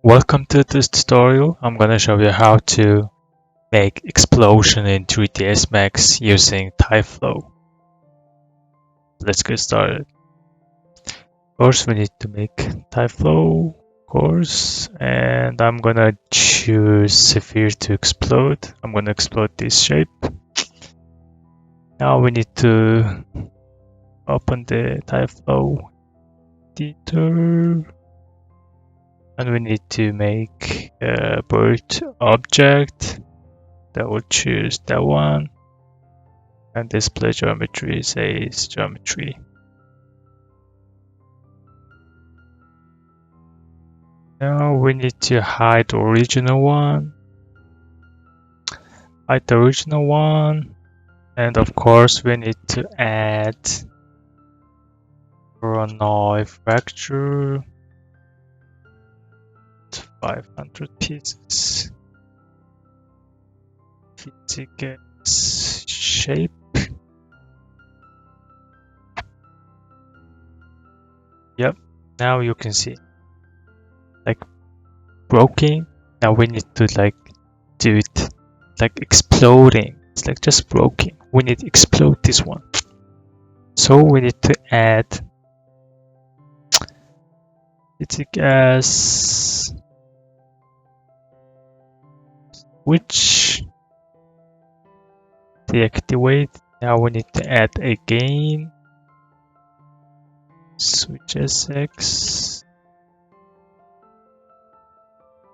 Welcome to this tutorial. I'm gonna show you how to make explosion in 3ds Max using TyFlow. Let's get started. First we need to make TyFlow course, and I'm gonna choose sphere to explode. I'm gonna explode this shape. Now we need to open the TyFlow editor. And we need to make a bird object. That will choose that one. And display geometry says geometry. Now we need to hide the original one. Hide the original one. And of course we need to add Voronoi fracture. 500 pieces. Physics shape. Yep, now you can see like broken. Now we need to do it like exploding. It's like just broken. We need to explode this one. So we need to add physics which deactivate. Now we need to add again switch SX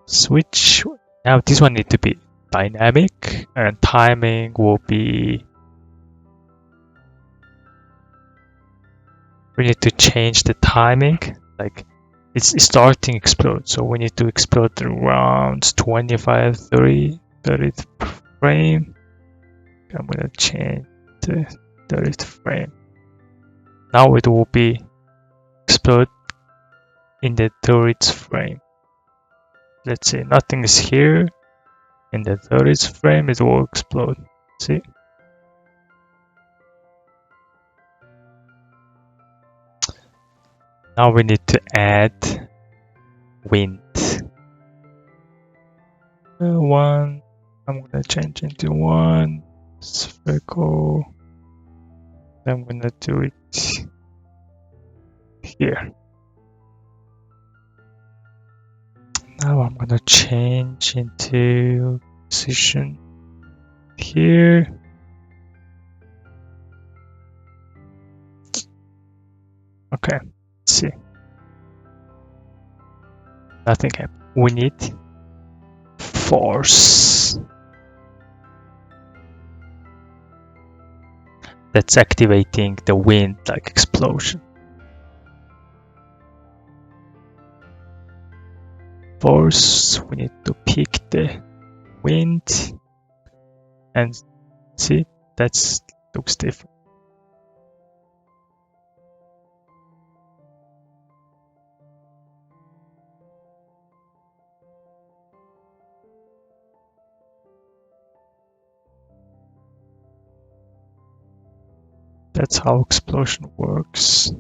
switch. Now this one need to be dynamic, and timing will be, we need to change the timing, like it's starting explode, so we need to explode around 25 30th frame. I'm gonna change the 30th frame. Now it will be explode in the 30th frame. Let's say nothing is here. In the 30th frame it will explode. See? Now we need to add wind. One. I'm gonna change into one. Spherical. I'm gonna do it here. Now I'm gonna change into position here. Okay, let's see. Nothing happened. We need force. That's activating the wind like explosion. Force, we need to pick the wind and see, that looks different. That's how explosion works.